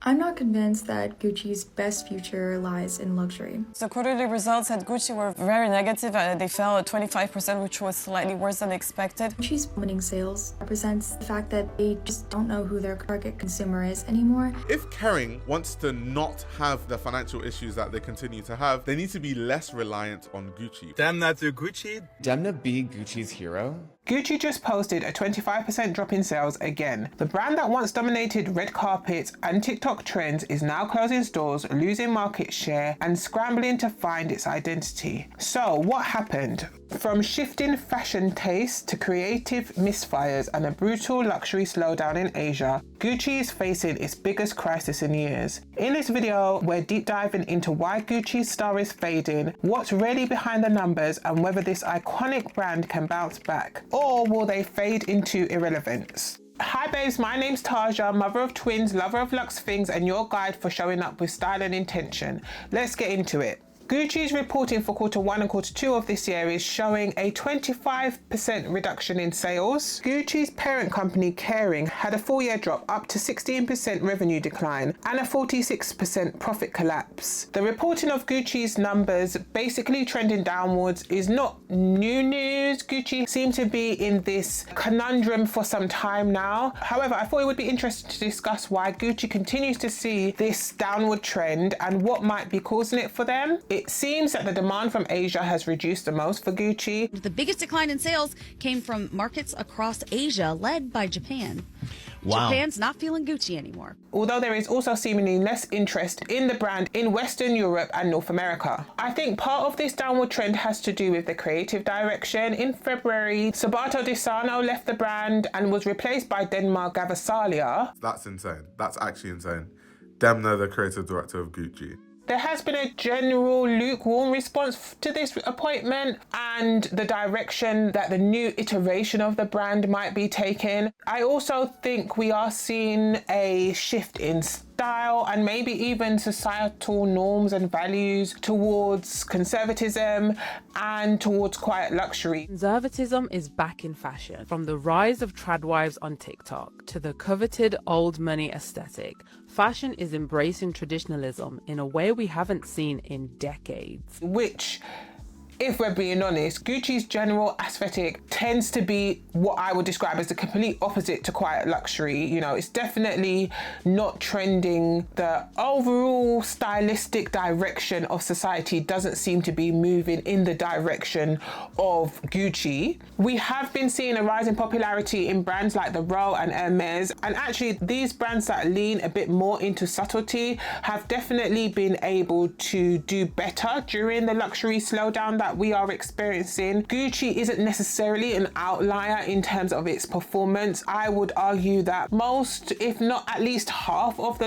I'm not convinced that Gucci's best future lies in luxury. So quarterly results at Gucci were very negative. They fell at 25%, which was slightly worse than expected. Gucci's plummeting sales represents the fact that they just don't know who their target consumer is anymore. If Kering wants to not have the financial issues that they continue to have, they need to be less reliant on Gucci. Demna to Gucci. Demna be Gucci's hero? Gucci just posted a 25% drop in sales again. The brand that once dominated red carpets and TikTok trends is now closing stores, losing market share, and scrambling to find its identity. So what happened? From shifting fashion tastes to creative misfires and a brutal luxury slowdown in Asia, Gucci is facing its biggest crisis in years. In this video, we're deep diving into why Gucci's star is fading, what's really behind the numbers, and whether this iconic brand can bounce back, or will they fade into irrelevance? Hi babes, my name's Taja, mother of twins, lover of luxe things, and your guide for showing up with style and intention. Let's get into it. Gucci's reporting for Q1 and Q2 of this year is showing a 25% reduction in sales. Gucci's parent company, Kering, had a full-year drop up to 16% revenue decline and a 46% profit collapse. The reporting of Gucci's numbers basically trending downwards is not new news. Gucci seemed to be in this conundrum for some time now. However, I thought it would be interesting to discuss why Gucci continues to see this downward trend and what might be causing it for them. It seems that the demand from Asia has reduced the most for Gucci. The biggest decline in sales came from markets across Asia, led by Japan. Wow. Japan's not feeling Gucci anymore. Although there is also seemingly less interest in the brand in Western Europe and North America. I think part of this downward trend has to do with the creative direction. In February, Sabato De Sarno left the brand and was replaced by Denmark Gavasalia. That's insane. That's actually insane. Demna, the creative director of Gucci. There has been a general lukewarm response to this appointment and the direction that the new iteration of the brand might be taking. I also think we are seeing a shift in style and maybe even societal norms and values towards conservatism and towards quiet luxury. Conservatism is back in fashion. From the rise of trad wives on TikTok to the coveted old money aesthetic, fashion is embracing traditionalism in a way we haven't seen in decades. Which, if we're being honest, Gucci's general aesthetic tends to be what I would describe as the complete opposite to quiet luxury. You know, it's definitely not trending. The overall stylistic direction of society doesn't seem to be moving in the direction of Gucci. We have been seeing a rise in popularity in brands like the Row and Hermes, and actually these brands that lean a bit more into subtlety have definitely been able to do better during the luxury slowdown that we are experiencing. Gucci isn't necessarily an outlier in terms of its performance. I would argue that most, if not at least half of the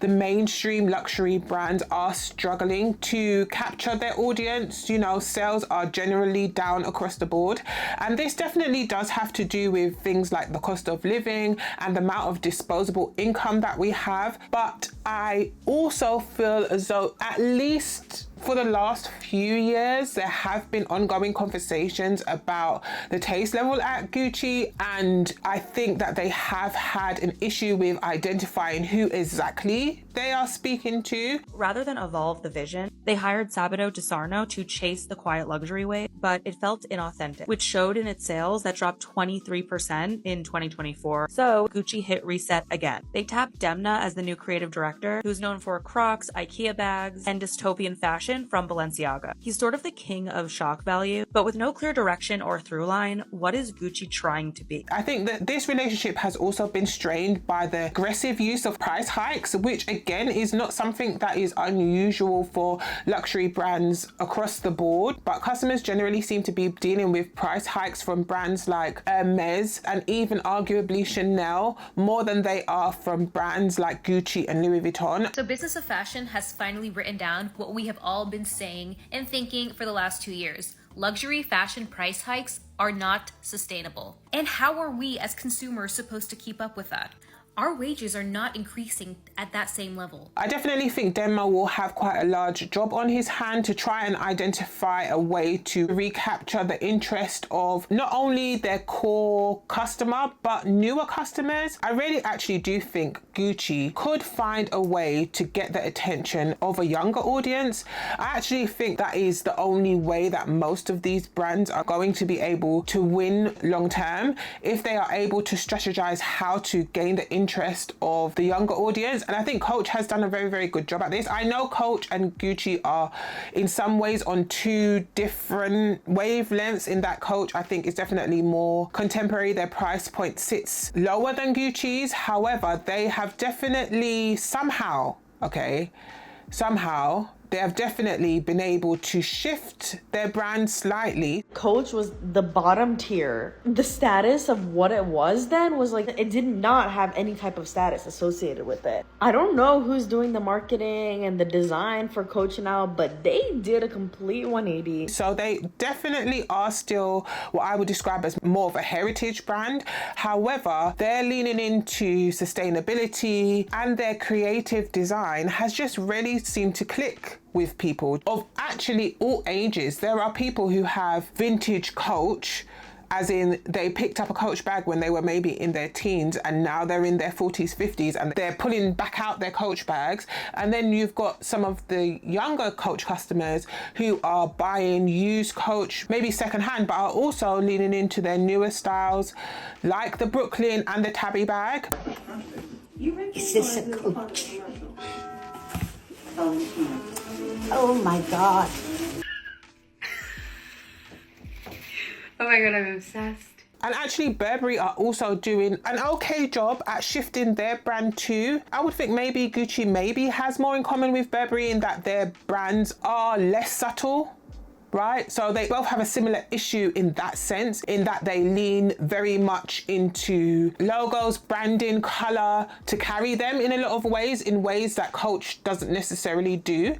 mainstream luxury brands are struggling to capture their audience. You know, sales are generally down across the board. And this definitely does have to do with things like the cost of living and the amount of disposable income that we have. But I also feel as though at least for the last few years, there have been ongoing conversations about the taste level at Gucci, and I think that they have had an issue with identifying who exactly they are speaking to. Rather than evolve the vision, they hired Sabato De Sarno to chase the quiet luxury wave, but it felt inauthentic, which showed in its sales that dropped 23% in 2024. So Gucci hit reset again. They tapped Demna as the new creative director, who's known for Crocs, IKEA bags, and dystopian fashion from Balenciaga. He's sort of the king of shock value, but with no clear direction or through line. What is Gucci trying to be? I think that this relationship has also been strained by the aggressive use of price hikes, which again is not something that is unusual for luxury brands across the board, but customers generally seem to be dealing with price hikes from brands like Hermes and even arguably Chanel more than they are from brands like Gucci and Louis Vuitton. So Business of Fashion has finally written down what we have all been saying and thinking for the last 2 years. Luxury fashion price hikes are not sustainable. And how are we as consumers supposed to keep up with that? our wages are not increasing at that same level. I definitely think Denmark will have quite a large job on his hand to try and identify a way to recapture the interest of not only their core customer, but newer customers. I really actually do think Gucci could find a way to get the attention of a younger audience. I actually think that is the only way that most of these brands are going to be able to win long term, if they are able to strategize how to gain the interest of the younger audience. And I think Coach has done a very, very good job at this. I know Coach and Gucci are in some ways on two different wavelengths, in that Coach, I think, is definitely more contemporary. Their price point sits lower than Gucci's. However, they have definitely somehow they have definitely been able to shift their brand slightly. Coach was the bottom tier. The status of what it was then was like, it did not have any type of status associated with it. I don't know who's doing the marketing and the design for Coach now, but they did a complete 180. So they definitely are still what I would describe as more of a heritage brand. However, they're leaning into sustainability, and their creative design has just really seemed to click with people of actually all ages. There are people who have vintage Coach, as in they picked up a Coach bag when they were maybe in their teens, and now they're in their 40s, 50s, and they're pulling back out their Coach bags. And then you've got some of the younger Coach customers who are buying used Coach, maybe secondhand, but are also leaning into their newer styles, like the Brooklyn and the Tabby bag. Is this a Coach? Oh my God. Oh my God, I'm obsessed. And actually, Burberry are also doing an okay job at shifting their brand too. I would think maybe Gucci has more in common with Burberry in that their brands are less subtle, right? So they both have a similar issue in that sense, in that they lean very much into logos, branding, color to carry them in a lot of ways, in ways that Coach doesn't necessarily do.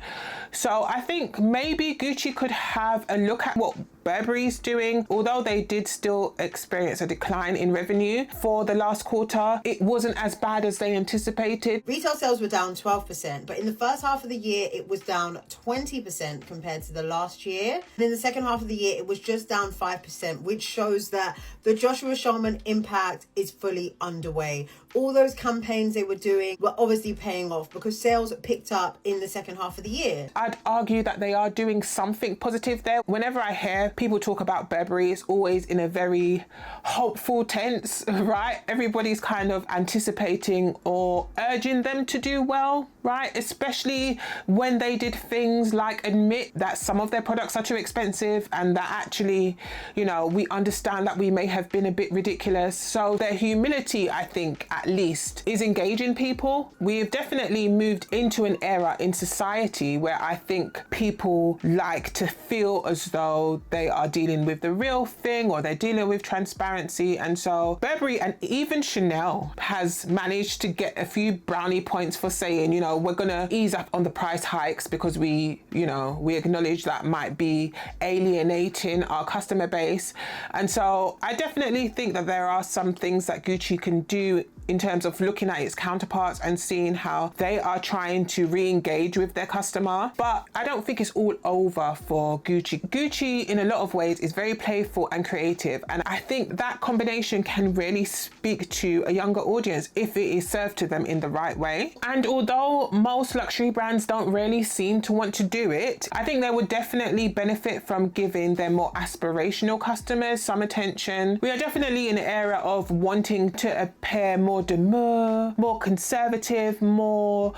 So I think maybe Gucci could have a look at what Burberry's doing. Although they did still experience a decline in revenue for the last quarter, it wasn't as bad as they anticipated. Retail sales were down 12%, but in the first half of the year, it was down 20% compared to the last year. And in the second half of the year, it was just down 5%, which shows that the Joshua Schulman impact is fully underway. All those campaigns they were doing were obviously paying off because sales picked up in the second half of the year. I'd argue that they are doing something positive there. Whenever I hear people talk about Burberry, it's always in a very hopeful tense, right? Everybody's kind of anticipating or urging them to do well, right? Especially when they did things like admit that some of their products are too expensive, and that actually, you know, we understand that we may have been a bit ridiculous. So their humility, I think, at least, is engaging people. We've definitely moved into an era in society where I think people like to feel as though they are dealing with the real thing, or they're dealing with transparency. And so Burberry and even Chanel has managed to get a few brownie points for saying, you know, we're gonna ease up on the price hikes because we acknowledge that might be alienating our customer base. And so I definitely think that there are some things that Gucci can do in terms of looking at its counterparts and seeing how they are trying to re-engage with their customer. But I don't think it's all over for Gucci. Gucci, in a lot of ways, is very playful and creative. And I think that combination can really speak to a younger audience if it is served to them in the right way. And although most luxury brands don't really seem to want to do it, I think they would definitely benefit from giving their more aspirational customers some attention. We are definitely in an era of wanting to appear more demure, more conservative, more,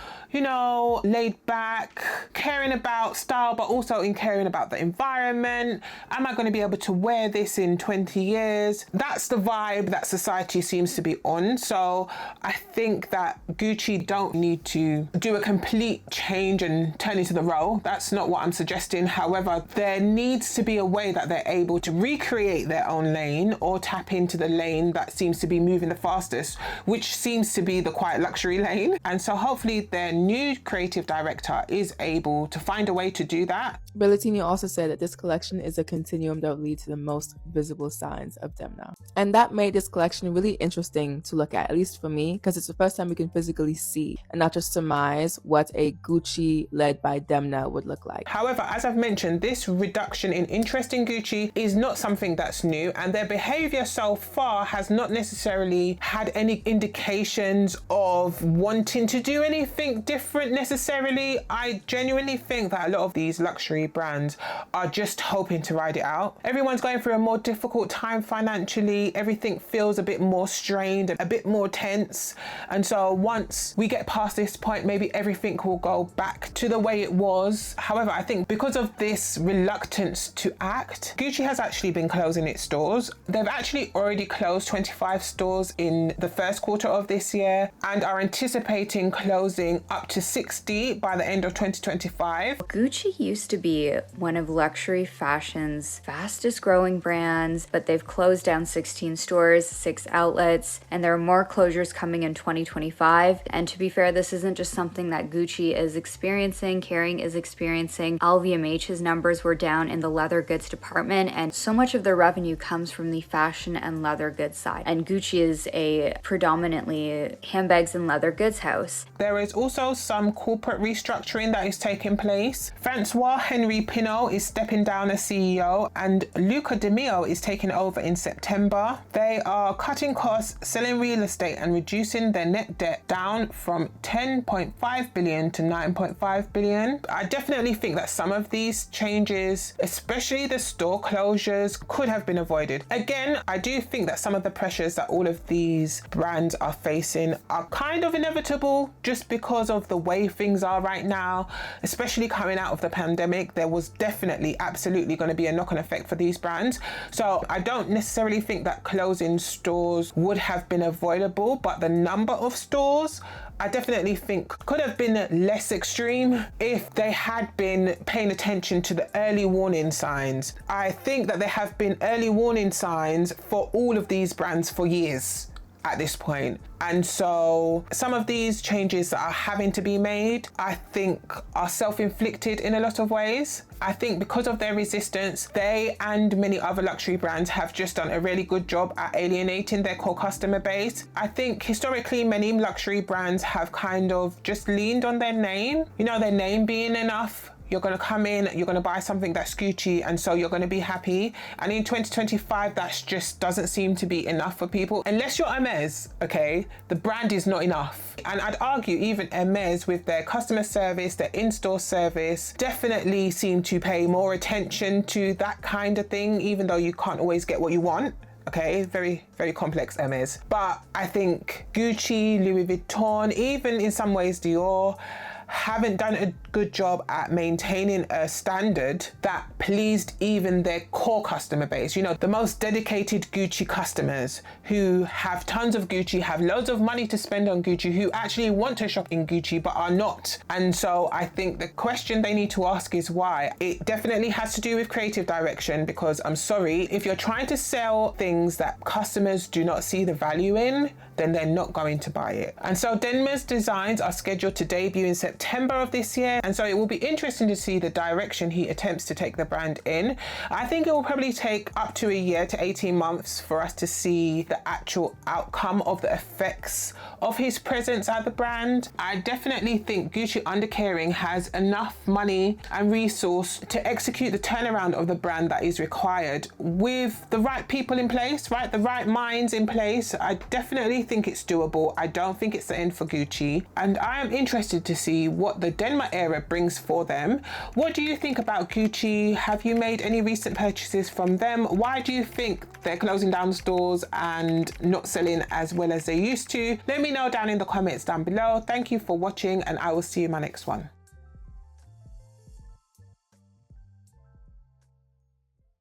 laid back, caring about style, but also in caring about the environment. Am I going to be able to wear this in 20 years? That's the vibe that society seems to be on. So I think that Gucci don't need to do a complete change and turn into the role. That's not what I'm suggesting. However, there needs to be a way that they're able to recreate their own lane or tap into the lane that seems to be moving the fastest, which seems to be the quiet luxury lane. And so hopefully their new creative director is able to find a way to do that. Bellatini also said that this collection is a continuum that will lead to the most visible signs of Demna. And that made this collection really interesting to look at least for me, because it's the first time we can physically see and not just surmise what a Gucci led by Demna would look like. However, as I've mentioned, this reduction in interest in Gucci is not something that's new, and their behavior so far has not necessarily had any indications of wanting to do anything different necessarily. I genuinely think that a lot of these luxury brands are just hoping to ride it out. Everyone's going through a more difficult time financially. Everything feels a bit more strained, a bit more tense. And so once we get past this point, maybe everything will go back to the way it was. However, I think because of this reluctance to act, Gucci has actually been closing its stores. They've actually already closed 25 stores in the first quarter of this year and are anticipating closing up to 60 by the end of 2025. Gucci used to be one of luxury fashion's fastest growing brands, but they've closed down 16 stores, 6 outlets, and there are more closures coming in 2025. And to be fair, this isn't just something that Gucci is experiencing, Kering is experiencing. LVMH's numbers were down in the leather goods department, and so much of their revenue comes from the fashion and leather goods side. And Gucci is a predominantly handbags and leather goods house. There is also some corporate restructuring that is taking place. Francois-Henri Pinault is stepping down as CEO, and Luca De Meo is taking over in September. They are cutting costs, selling real estate, and reducing their net debt down from 10.5 billion to 9.5 billion. I definitely think that some of these changes, especially the store closures, could have been avoided. Again, I do think that some of the pressures that all of these brands are facing are kind of inevitable just because of the way things are right now, especially coming out of the pandemic. There was definitely absolutely going to be a knock-on effect for these brands. So I don't necessarily think that closing stores would have been avoidable, but the number of stores I definitely think could have been less extreme if they had been paying attention to the early warning signs. I think that there have been early warning signs for all of these brands for years at this point. And so some of these changes that are having to be made, I think are self-inflicted in a lot of ways. I think because of their resistance, they and many other luxury brands have just done a really good job at alienating their core customer base. I think historically many luxury brands have kind of just leaned on their name, you know, their name being enough. You're going to come in, you're going to buy something that's Gucci, and so you're going to be happy. And in 2025, that just doesn't seem to be enough for people. Unless you're Hermes, okay, the brand is not enough. And I'd argue even Hermes, with their customer service, their in-store service, definitely seem to pay more attention to that kind of thing, even though you can't always get what you want. Okay, very, very complex Hermes. But I think Gucci, Louis Vuitton, even in some ways Dior, haven't done a good job at maintaining a standard that pleased even their core customer base. You know, the most dedicated Gucci customers who have tons of Gucci, have loads of money to spend on Gucci, who actually want to shop in Gucci but are not. And so I think the question they need to ask is why. It definitely has to do with creative direction, because I'm sorry, if you're trying to sell things that customers do not see the value in, then they're not going to buy it. And so Demna's designs are scheduled to debut in September of this year. And so it will be interesting to see the direction he attempts to take the brand in. I think it will probably take up to a year to 18 months for us to see the actual outcome of the effects of his presence at the brand. I definitely think Gucci under Kering has enough money and resource to execute the turnaround of the brand that is required with the right people in place, right? The right minds in place. I definitely think it's doable. I don't think it's the end for Gucci. And I am interested to see what the Demna era brings for them. What do you think about Gucci? Have you made any recent purchases from them? Why do you think they're closing down stores and not selling as well as they used to? Let me know down in the comments down below. Thank you for watching, and I will see you in my next one.